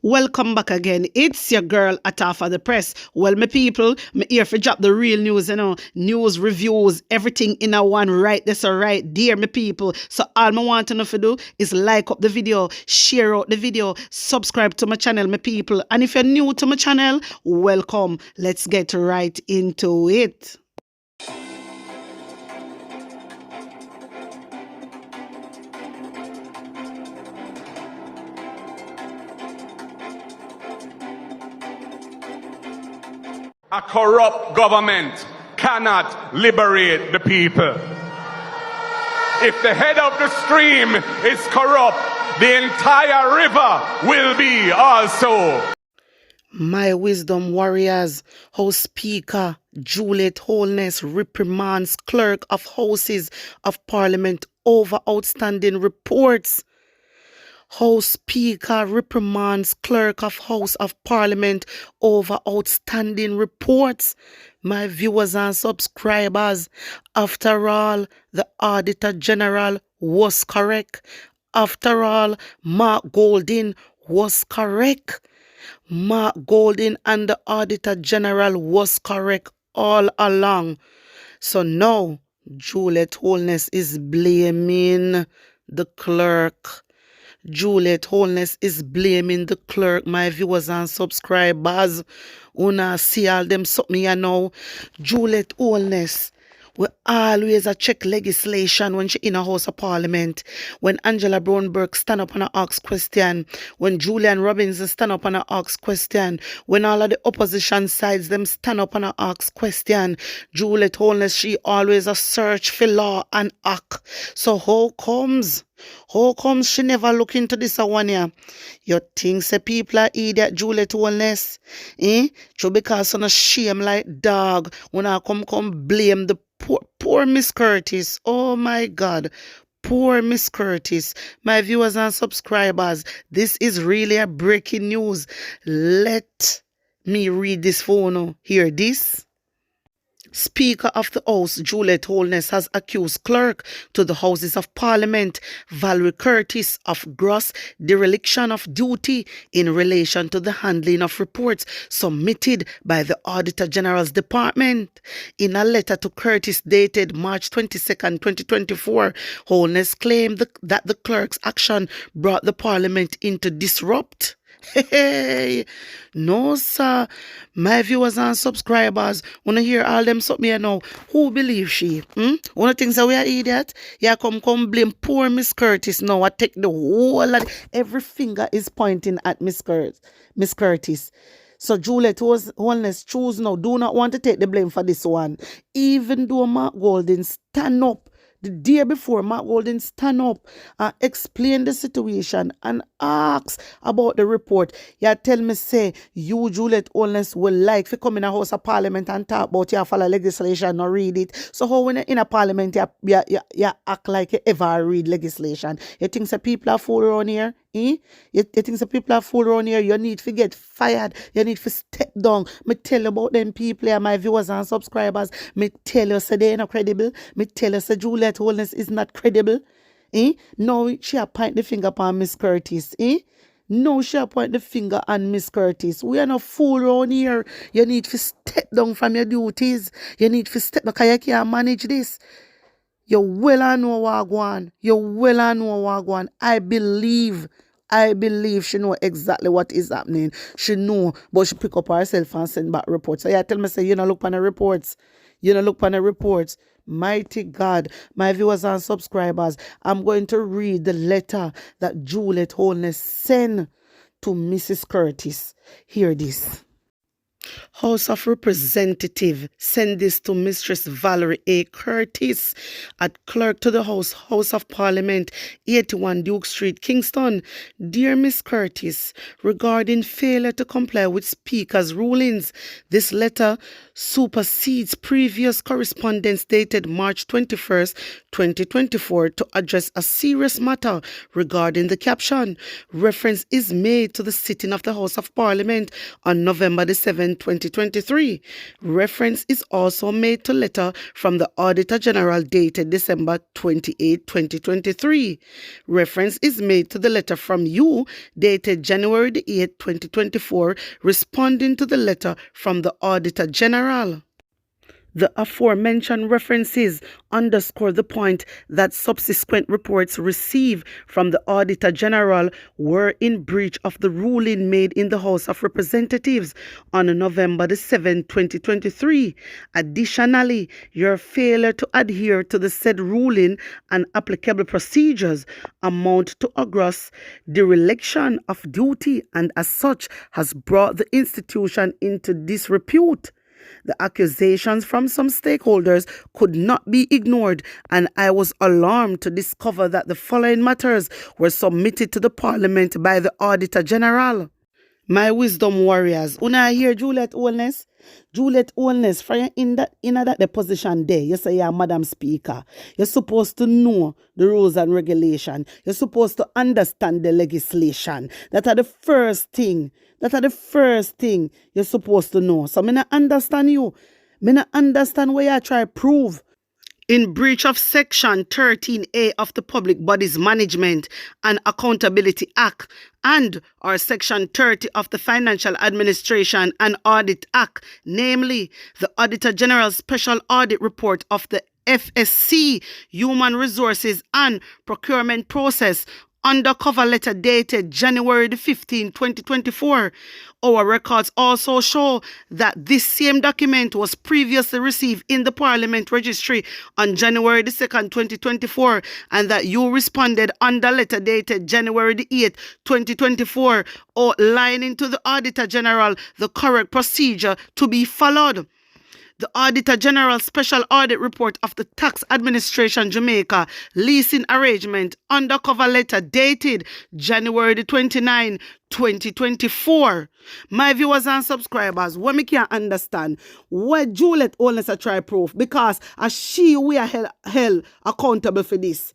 Welcome back again. It's your girl Atafa the Press. Well, my people, me here for drop the real news, news, reviews, everything in a one right. That's all right, dear my people. So all I want to know to do is like up the video, share out the video, subscribe to my channel, my people. And if you're new to my channel, welcome. Let's get right into it. A corrupt government cannot liberate the people. If the head of the stream is corrupt, the entire river will be also. My wisdom warriors, House Speaker Juliet Holness reprimands Clerk of Houses of Parliament over outstanding reports. House Speaker reprimands Clerk of House of Parliament over outstanding reports. My viewers and subscribers, after all, the Auditor General was correct. After all, Mark Golding was correct. Mark Golding and the Auditor General was correct all along. So now, Juliet Holness is blaming the clerk. Juliet Holness is blaming the clerk. My viewers and subscribers, una see all them something you know. Juliet Holness we always a check legislation when she in a House of Parliament. When Angela Brownberg stand up and ask question. When Julian Robinson stand up and ask question. When all of the opposition sides them stand up and ask question. Juliet Holness, she always a search for law and act. So how comes she never look into this one here? You think say people are idiot, Juliet Holness? So because on a shame like dog when I come blame the poor Miss Curtis. Oh my God. Poor Miss Curtis. My viewers and subscribers, this is really a breaking news. Let me read this phone. Hear this. Speaker of the House, Juliet Holness, has accused Clerk to the Houses of Parliament, Valerie Curtis, of gross dereliction of duty in relation to the handling of reports submitted by the Auditor General's Department. In a letter to Curtis dated March 22nd, 2024, Holness claimed that the clerk's action brought the Parliament into disrupt. Hey, no sir, my viewers and subscribers, wanna hear all them something here now? Who believes she? One of the things that we are idiot? Yeah, come blame poor Miss Curtis now. I take the whole lot. Every finger is pointing at Miss Curtis. So Juliet Holness choose now. Do not want to take the blame for this one. Even though Mark Golding stand up the day before, Mark Golding stand up and explain the situation and ask about the report. You tell me, say, you, Juliet Holness, will like to come in a House of Parliament and talk about your follow legislation or read it. So how when you're in a parliament, you act like you ever read legislation? You think the people are fool around here? You think the people are fool around here? You need to get fired. You need to step down. Me tell you about them people here, my viewers and subscribers. Me tell you, say they not credible. Me tell you, say Juliet Holness is not credible. No, she point the finger upon Miss Curtis. No, she point the finger on Miss Curtis. We are not fool around here. You need to step down from your duties. You need to step down because you can't manage this. You well and know what going. You well and know what going. I believe she know exactly what is happening. She know, but she pick up herself and send back reports. So yeah, tell me, say, you know, look on the reports. You know, look on the reports. Mighty God, my viewers and subscribers, I'm going to read the letter that Juliet Holness sent to Mrs. Curtis. Hear this. House of Representative, send this to Mistress Valerie A. Curtis at Clerk to the House of Parliament, 81 Duke Street, Kingston. Dear Miss Curtis, regarding failure to comply with Speaker's rulings, this letter supersedes previous correspondence dated March 21st, 2024 to address a serious matter regarding the caption. Reference is made to the sitting of the House of Parliament on November the 7th, 2023. Reference is also made to letter from the Auditor General dated December 28, 2023. Reference is made to the letter from you dated January 8, 2024, responding to the letter from the Auditor General. The aforementioned references underscore the point that subsequent reports received from the Auditor General were in breach of the ruling made in the House of Representatives on November 7, 2023. Additionally, your failure to adhere to the said ruling and applicable procedures amount to a gross dereliction of duty and as such has brought the institution into disrepute. The accusations from some stakeholders could not be ignored, and I was alarmed to discover that the following matters were submitted to the Parliament by the Auditor General. My wisdom warriors, una hear Juliet Oldness? Juliet Oldness, for you in that the position there, you say you're Madam Speaker. You're supposed to know the rules and regulation. You're supposed to understand the legislation. That are the first thing you're supposed to know. So I don't understand you. I don't understand what you try to prove. In breach of Section 13A of the Public Bodies Management and Accountability Act and or Section 30 of the Financial Administration and Audit Act, namely the Auditor General's Special Audit Report of the FSC Human Resources and Procurement Process undercover letter dated January 15, 2024. Our records also show that this same document was previously received in the Parliament Registry on January 2nd, 2024, and that you responded on the letter dated January 8th, 2024, outlining to the Auditor General the correct procedure to be followed. The Auditor General's Special Audit Report of the Tax Administration Jamaica Leasing Arrangement undercover letter dated January 29, 2024. My viewers and subscribers, what me can't understand, what Juliet Oldness a try proof, because as she we are held accountable for this.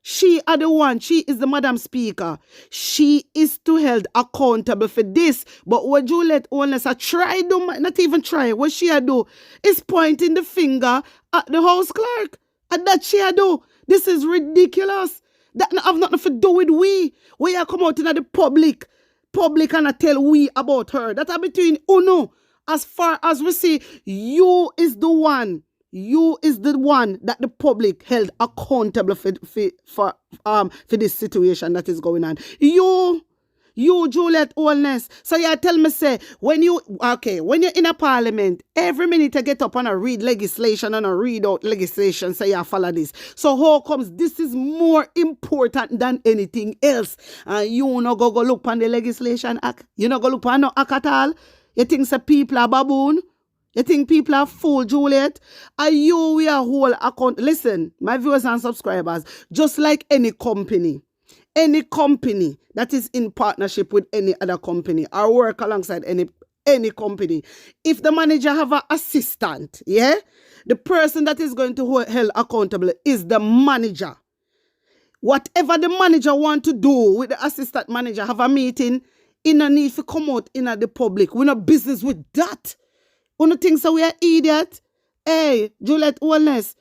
She are the one. She is the Madam Speaker. She is to held accountable for this. But what Juliet Oldness a try do, not even try, what she a do is pointing the finger at the House Clerk. And that she a do. This is ridiculous. That have nothing to do with we. We are come out in the public and I tell we about her. That are between Uno. As far as we see, you is the one. You is the one that the public held accountable for this situation that is going on. You Juliet Oldness. So you tell me, say, when you're in a parliament, every minute you get up and I read legislation and I read out legislation, say you follow this. So how comes this is more important than anything else? And you not go look on the legislation act? You not go look on no act at all? You think say people are baboon? You think people are fool, Juliet? Are you we are whole account? Listen, my viewers and subscribers, just like any company that is in partnership with any other company or work alongside any company, if the manager have an assistant, yeah, the person that is going to hold held accountable is the manager. Whatever the manager want to do with the assistant manager, have a meeting, in a need to come out in the public. We're not business with that. One think so we are idiot. Hey, Juliet Oldness,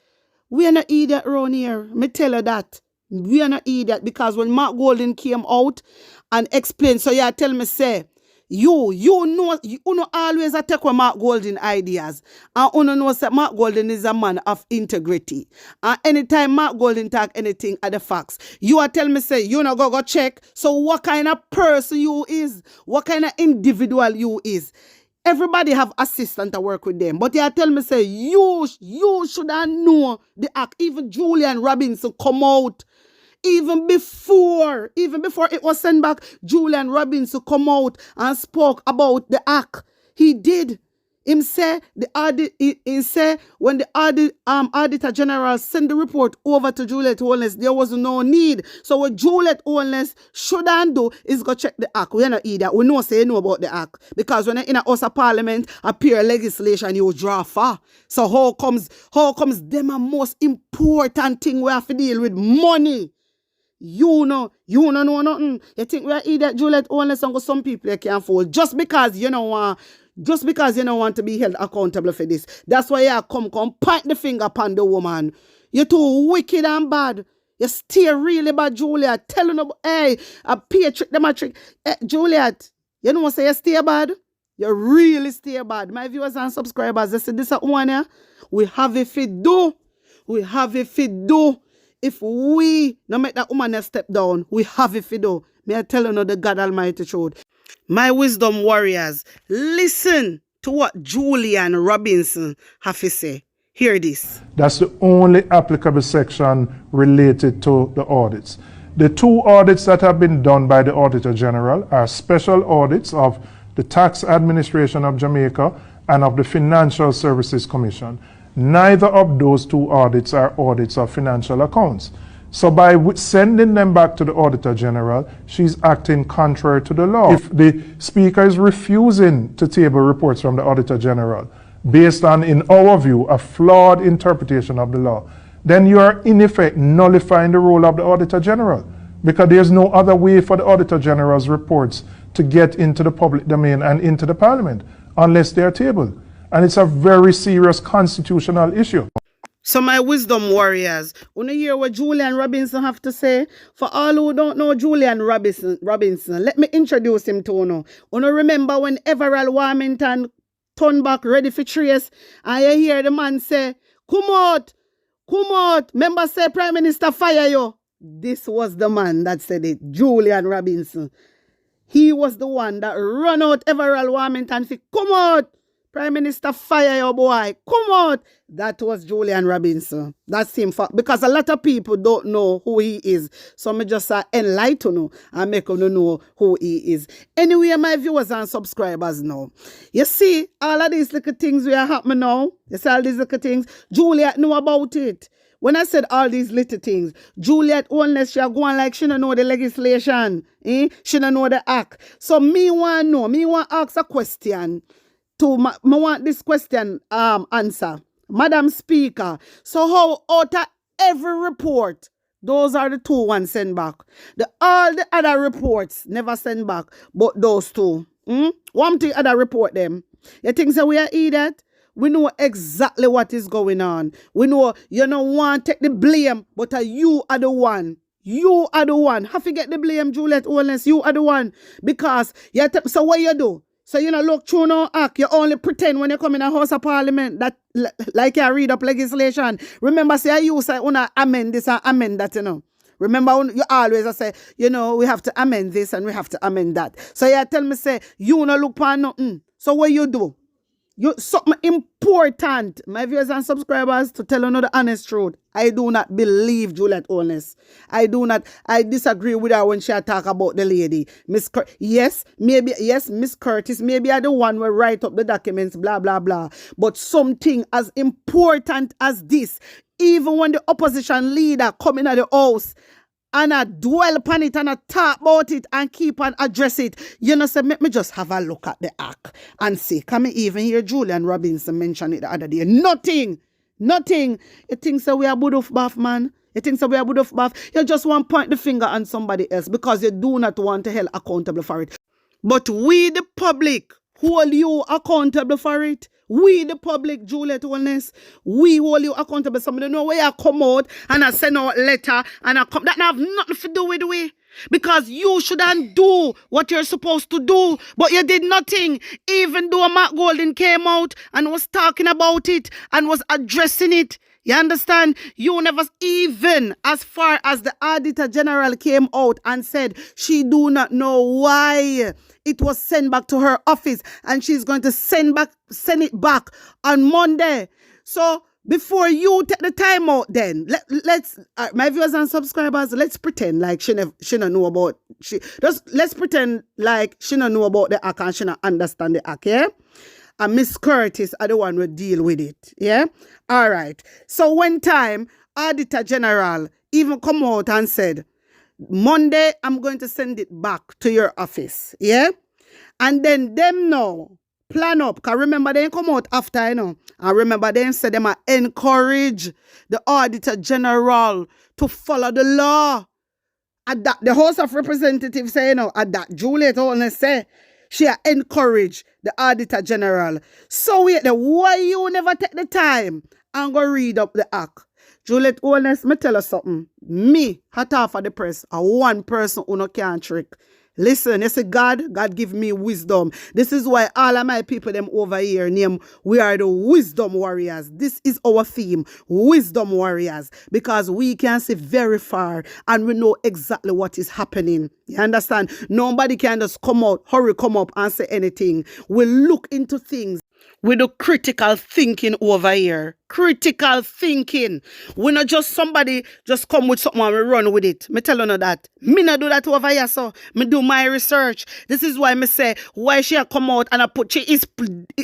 we are not idiot around here. Me tell her that. We are not idiot because when Mark Golding came out and explained, so you tell me, say, you know always take with Mark Golding ideas. And you know that Mark Golding is a man of integrity. And anytime Mark Golding talk anything at the facts, you are tell me, say, you know go check. So what kind of person you is? What kind of individual you is? Everybody have assistant to work with them. But you tell me, say, you should have known the act. Even Julian Robinson come out. Even before it was sent back, Julian Robinson come out and spoke about the act. He did. Him say when the Auditor General sent the report over to Juliet Oldness, there was no need. So what Juliet Oldness should do is go check the act. We are not idiot. We know say you know about the act. Because when in a House of Parliament appear legislation, you draw far. So how comes them a most important thing we have to deal with? Money. You know nothing. You think we are idiot, Juliet Oldness, and some people you can't fool. Just because, Just because you don't want to be held accountable for this. That's why you come point the finger upon the woman. You're too wicked and bad. You stay really bad, Juliet. Telling them, hey, a pay trick, them a trick. Juliet, you know what say you stay bad? You really stay bad. My viewers and subscribers, they say this one here. We have if it do. We have if it do. If we no make that woman step down, we have if it do. May I tell you the God Almighty truth. My wisdom warriors, listen to what Julian Robinson have to say. Hear this. That's the only applicable section related to the audits. The two audits that have been done by the Auditor General are special audits of the Tax Administration of Jamaica and of the Financial Services Commission. Neither of those two audits are audits of financial accounts. So by sending them back to the Auditor General, she's acting contrary to the law. If the Speaker is refusing to table reports from the Auditor General based on, in our view, a flawed interpretation of the law, then you are in effect nullifying the role of the Auditor General, because there's no other way for the Auditor General's reports to get into the public domain and into the Parliament unless they are tabled. And it's a very serious constitutional issue. So my wisdom warriors, wanna hear what Julian Robinson have to say? For all who don't know Julian Robinson, let me introduce him to you. Wanna remember when Everall Warmington turned back ready for trace, and you hear the man say, come out, member say Prime Minister fire you. This was the man that said it, Julian Robinson. He was the one that run out Everall Warmington for come out. Prime Minister fire your boy. Come out. That was Julian Robinson. That's him. Because a lot of people don't know who he is. So me just enlighten you and make you know who he is. Anyway, my viewers and subscribers now. You see, all of these little things we are happening now. You see all these little things. Juliet knew about it. When I said all these little things, Juliet, unless she are going like she don't know the legislation. She don't know the act. So me want to know. Me want to ask a question. I want this question answer. Madam Speaker, so how out of every report, those are the two ones sent back. All the other reports never sent back, but those two. One thing other report them. You think so we are idiot? We know exactly what is going on. We know you don't want to take the blame, but you are the one. You are the one. Have to get the blame, Juliet, unless you are the one. Because, so what you do? So you know, look through no act. You only pretend when you come in a House of Parliament that like you read up legislation. Remember, say you say wanna amend this and amend that, you know. Remember, you always say, you know, we have to amend this and we have to amend that. So you tell me, say, you no look for nothing. So what you do? You something important, my viewers and subscribers, to tell you the honest truth. I do not believe Juliet honest. I disagree with her when she talk about the lady. Miss Miss Curtis, maybe I the one will write up the documents, blah, blah, blah. But something as important as this, even when the opposition leader come in at the house and I dwell upon it and I talk about it and keep on address it. You know, say, let me just have a look at the act and see. Can me even hear Julian Robinson mention it the other day? Nothing. You think so we are good of bath, man? You think so we are good of bath? You just want to point the finger on somebody else because you do not want to hold accountable for it. But we, the public, hold you accountable for it. We, the public, Juliet Wellness, we hold you accountable. Somebody know where I come out and I send out letter and I come. That have nothing to do with we. Because you shouldn't do what you're supposed to do. But you did nothing. Even though Mark Golden came out and was talking about it and was addressing it. You understand? You never, even as far as the Auditor General came out and said she do not know why it was sent back to her office and she's going to send it back on Monday. So before you take the time out then, let's my viewers and subscribers, let's pretend like she don't know about, let's pretend like she don't know about the act and she don't understand the act, yeah? And Miss Curtis are the one who deal with it, yeah? All right. So one time, Auditor General even come out and said, Monday, I'm going to send it back to your office, yeah? And then them now plan up, because remember they come out after, you know, and remember they said them encourage the Auditor General to follow the law. At that, the House of Representatives say, you know, at that, Juliet only say, She encourage the Auditor General. So wait, why you never take the time and go read up the act? Juliet, honest, me tell you something. Me, hot off of the press, a one person who no can't trick. Listen, you see, God give me wisdom. This is why all of my people them over here name, we are the wisdom warriors. This is our theme, wisdom warriors, because we can see very far and we know exactly what is happening. You understand? Nobody can just come out, hurry, come up and say anything. We look into things. We do critical thinking over here. Critical thinking. We not just somebody just come with something and we run with it. Me tell you that. Me not do that over here, so me do my research. This is why me say, why she come out and I put, she is,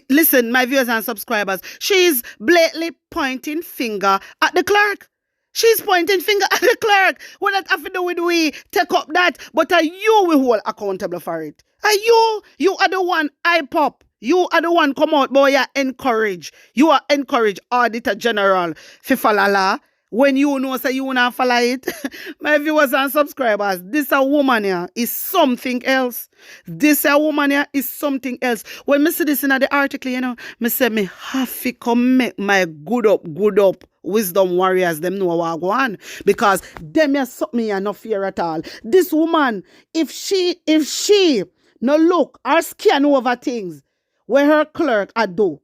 listen, my viewers and subscribers, she is blatantly pointing finger at the clerk. She's pointing finger at the clerk. What that have to do with we take up that, but are you will hold accountable for it? Are you are the one I pop. You are the one come out, boy, you encourage. You are encourage Auditor General Fifalala. When you know say you not follow it. My viewers and subscribers, this a woman here is something else. This a woman here is something else. When me see this in the article, you know, me say me have to come make my good up wisdom warriors, them know what I go on. Because them here something me no fear at all. This woman, if she no look or scan over things where her clerk a do,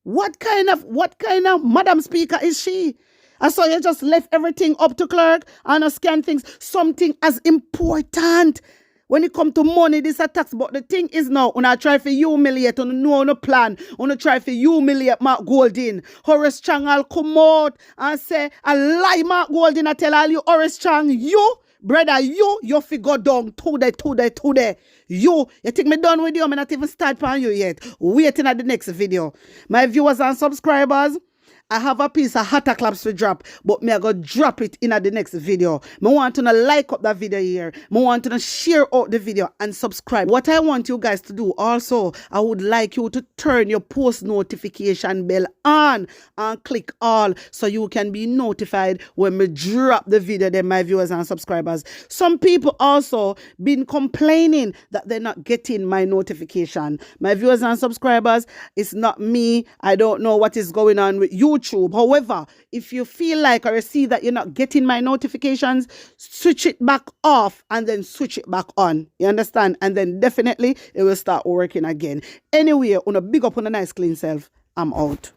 what kind of Madam Speaker is she? And so you just left everything up to clerk and scan things, something as important. When it come to money, this a tax, but the thing is now, when I try to humiliate, on no plan, when I try to humiliate Mark Golding, Horace Chang will come out and say, I lie Mark Golding, I tell all you, Horace Chang, you, brother, you figure down today. You think me done with you? I'm not even start on you yet. Waiting at the next video. My viewers and subscribers, I have a piece of hotter claps to drop, but me I go drop it in the next video. Me want to like up that video here. Me want to share out the video and subscribe. What I want you guys to do also, I would like you to turn your post notification bell on and click all so you can be notified when me drop the video. Then my viewers and subscribers. Some people also been complaining that they're not getting my notification. My viewers and subscribers, it's not me. I don't know what is going on with YouTube. However, if you feel like or you see that you're not getting my notifications, switch it back off and then switch it back on. You understand? And then definitely it will start working again. Anyway, on a big up on a nice clean self, I'm out.